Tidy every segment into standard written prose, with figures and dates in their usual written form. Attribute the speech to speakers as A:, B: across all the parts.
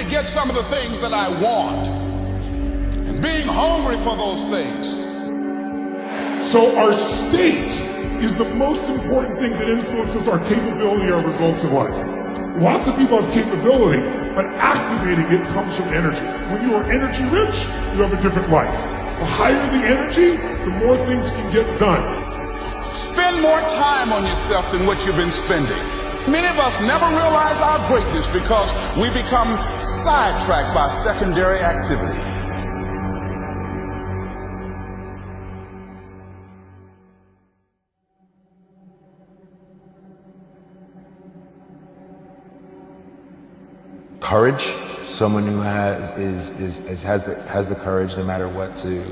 A: to get some of the things that I want, and being hungry for those things.
B: So our state is the most important thing that influences our capability, our results in life. Lots of people have capability, but activating it comes from energy. When you are energy rich, you have a different life. The higher the energy, the more things can get done.
A: Spend more time on yourself than what you've been spending. Many of us never realize our greatness because we become sidetracked by secondary activity.
C: Courage, someone who has the courage no matter what to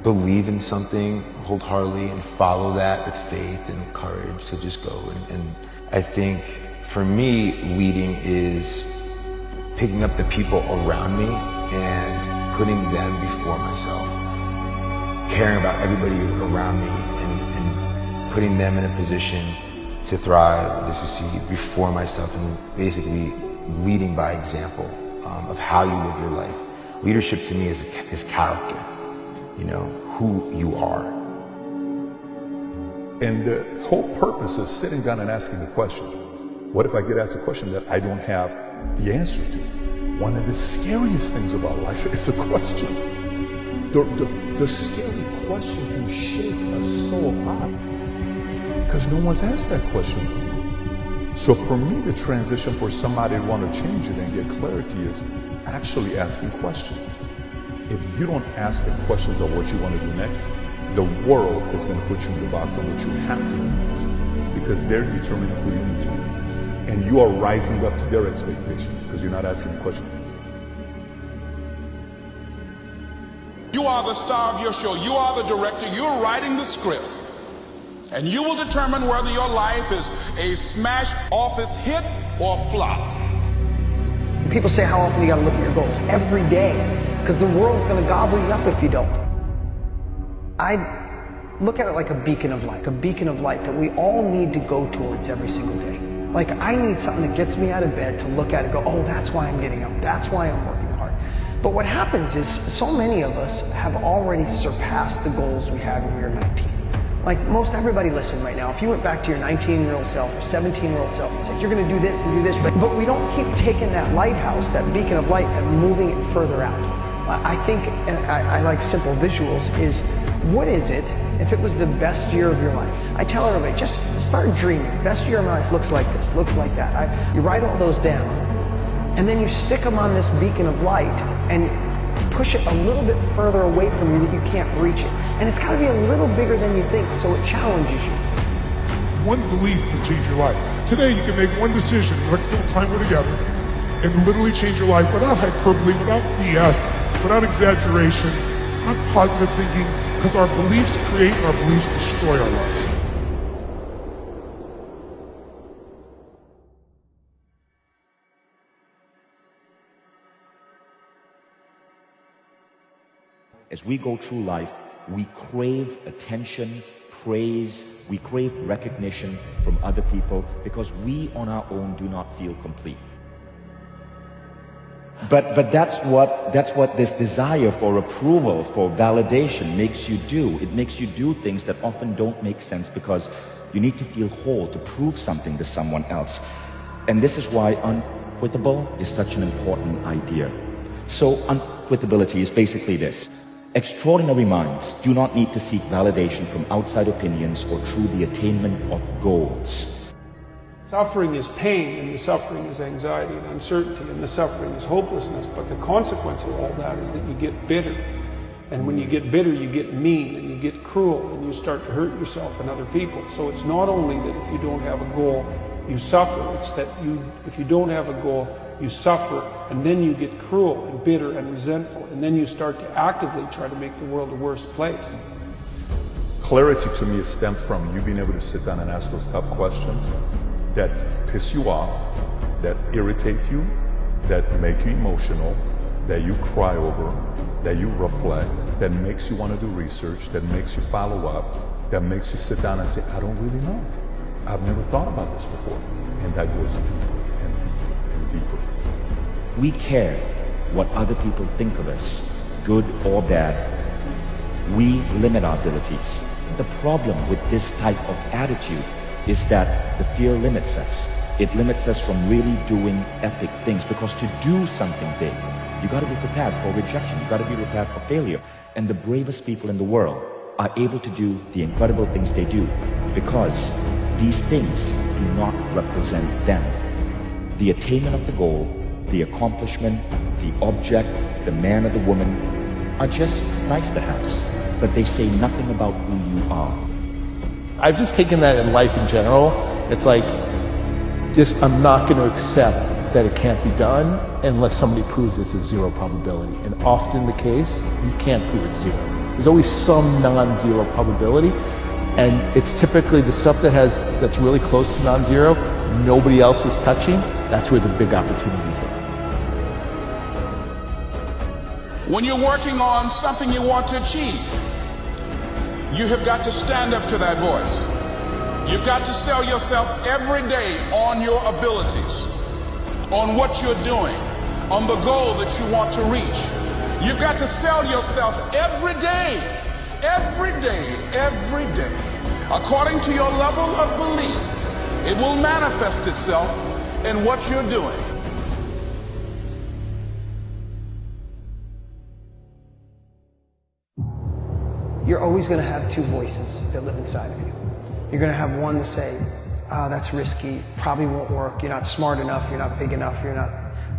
C: believe in something wholeheartedly and follow that with faith and courage to just go. And I think for me, leading is picking up the people around me and putting them before myself, caring about everybody around me and putting them in a position to thrive, to succeed before myself, and basically leading by example of how you live your life. Leadership to me is character, you know, who you are.
D: And the whole purpose is sitting down and asking the questions. What if I get asked a question that I don't have the answer to? One of the scariest things about life is a question. The scary question can shake us so hard because no one's asked that question for you. So for me, the transition for somebody to want to change it and get clarity is actually asking questions. If you don't ask the questions of what you want to do next, the world is going to put you in the box of what you have to do next, because they're determining who you need to be. And you are rising up to their expectations because you're not asking the question.
A: You are the star of your show. You are the director. You're writing the script. And you will determine whether your life is a smash office hit or flop.
E: People say, how often you gotta look at your goals? Every day. Because the world's gonna gobble you up if you don't. I look at it like a beacon of light that we all need to go towards every single day. Like, I need something that gets me out of bed to look at it and go, oh, that's why I'm getting up. That's why I'm working hard. But what happens is so many of us have already surpassed the goals we had when we were 19. Like most everybody listening right now, if you went back to your 19-year-old self or 17-year-old self and said, you're going to do this and do this, but we don't keep taking that lighthouse, that beacon of light, and moving it further out. I think, I like simple visuals, is what is it if it was the best year of your life? I tell everybody, just start dreaming. Best year of my life looks like this, looks like that. You write all those down, and then you stick them on this beacon of light, and push it a little bit further away from you that you can't reach it. And it's got to be a little bigger than you think, so it challenges you.
B: One belief can change your life. Today you can make one decision, the next little time we're together, and literally change your life without hyperbole, without BS, without exaggeration, not positive thinking, because our beliefs create and our beliefs destroy our lives.
F: As we go through life, we crave attention, praise, we crave recognition from other people because we on our own do not feel complete. But that's what this desire for approval, for validation makes you do. It makes you do things that often don't make sense because you need to feel whole to prove something to someone else. And this is why unquitable is such an important idea. So unquitability is basically this. Extraordinary minds do not need to seek validation from outside opinions or through the attainment of goals.
G: Suffering is pain, and the suffering is anxiety and uncertainty, and the suffering is hopelessness. But the consequence of all that is that you get bitter. And when you get bitter, you get mean, and you get cruel, and you start to hurt yourself and other people. So it's not only that if you don't have a goal, you suffer. It's that if you don't have a goal, you suffer, and then you get cruel and bitter and resentful, and then you start to actively try to make the world a worse place.
D: Clarity to me stems from you being able to sit down and ask those tough questions that piss you off, that irritate you, that make you emotional, that you cry over, that you reflect, that makes you want to do research, that makes you follow up, that makes you sit down and say, I don't really know. I've never thought about this before. And that goes deeper and deeper and deeper.
F: we care what other people think of us, good or bad, we limit our abilities. The problem with this type of attitude is that the fear limits us. It limits us from really doing epic things, because to do something big, you got to be prepared for rejection. You got to be prepared for failure. And the bravest people in the world are able to do the incredible things they do because these things do not represent them. The attainment of the goal, the accomplishment, the object, the man or the woman are just nice to haves, but they say nothing about who you are.
H: I've just taken that in life in general. It's like, just I'm not going to accept that it can't be done unless somebody proves it's a zero probability. And often the case, you can't prove it's zero. There's always some non-zero probability. And it's typically the stuff that's really close to non-zero, nobody else is touching. That's where the big opportunities are.
A: When you're working on something you want to achieve, you have got to stand up to that voice. You've got to sell yourself every day on your abilities, on what you're doing, on the goal that you want to reach. You've got to sell yourself every day, every day, every day. According to your level of belief, it will manifest itself in what you're doing.
E: You're always going to have two voices that live inside of you. You're going to have one to say, oh, that's risky, probably won't work, you're not smart enough, you're not big enough, you're not,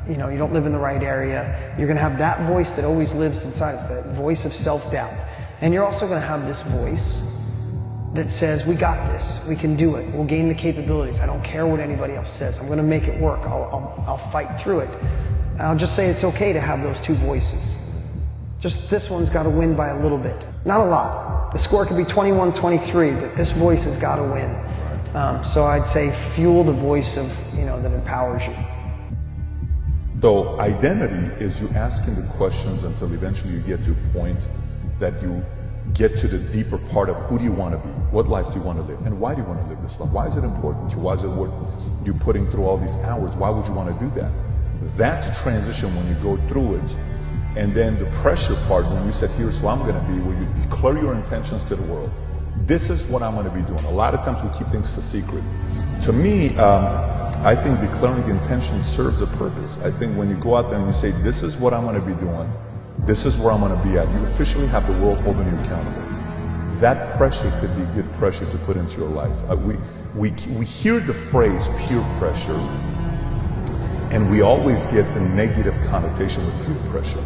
E: you don't live in the right area. You're going to have that voice that always lives inside us, that voice of self-doubt. And you're also going to have this voice that says, we got this, we can do it, we'll gain the capabilities, I don't care what anybody else says, I'm going to make it work, I'll fight through it. And I'll just say it's okay to have those two voices. Just this one's got to win by a little bit. Not a lot. The score could be 21-23, but this voice has got to win. So I'd say fuel the voice of, that empowers you.
D: So identity is you asking the questions until eventually you get to a point that you get to the deeper part of who do you want to be, what life do you want to live, and why do you want to live this life? Why is it important to you? Why is it worth you putting through all these hours? Why would you want to do that? That's transition when you go through it. And then the pressure part, when you said, here's who I'm going to be, where you declare your intentions to the world. This is what I'm going to be doing. A lot of times we keep things a secret. To me, I think declaring the intention serves a purpose. I think when you go out there and you say, this is what I'm going to be doing, this is where I'm going to be at, you officially have the world holding you accountable. That pressure could be good pressure to put into your life. We hear the phrase peer pressure, and we always get the negative connotation with peer pressure.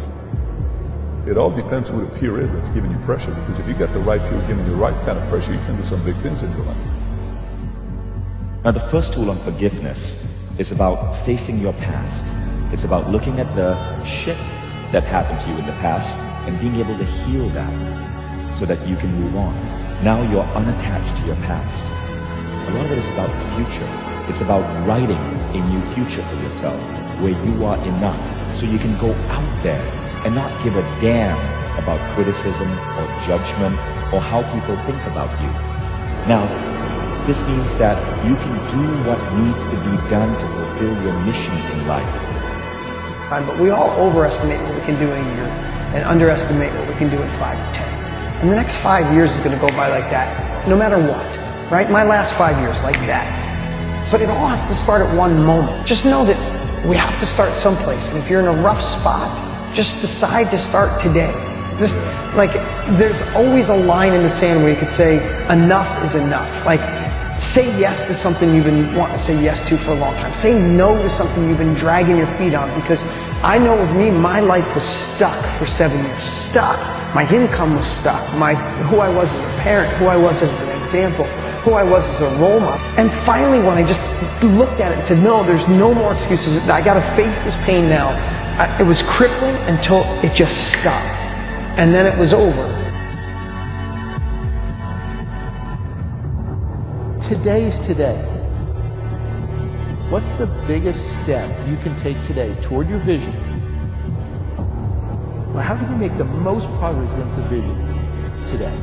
D: It all depends who the peer is that's giving you pressure, because if you got the right peer giving you the right kind of pressure, you can do some big things in your life.
F: Now, the first tool on forgiveness is about facing your past. It's about looking at the shit that happened to you in the past and being able to heal that so that you can move on. Now you're unattached to your past. A lot of it is about the future. It's about writing a new future for yourself where you are enough so you can go out there and not give a damn about criticism or judgment or how people think about you. Now, this means that you can do what needs to be done to fulfill your mission in life.
E: But we all overestimate what we can do in a year and underestimate what we can do in 5 or 10. And the next 5 years is going to go by like that, no matter what, right? My last 5 years like that. So it all has to start at one moment. Just know that we have to start someplace. And if you're in a rough spot, just decide to start today. Just like there's always a line in the sand where you could say enough is enough. Like say yes to something you've been wanting to say yes to for a long time. Say no to something you've been dragging your feet on, because I know with me, my life was stuck for 7 years. Stuck. My income was stuck. Who I was as a parent, who I was as an example, who I was as a role model. And finally, when I just looked at it and said, no, there's no more excuses. I got to face this pain now. It was crippling until it just stopped. And then it was over.
H: Today's today. What's the biggest step you can take today toward your vision? Well, how can you make the most progress against the vision today?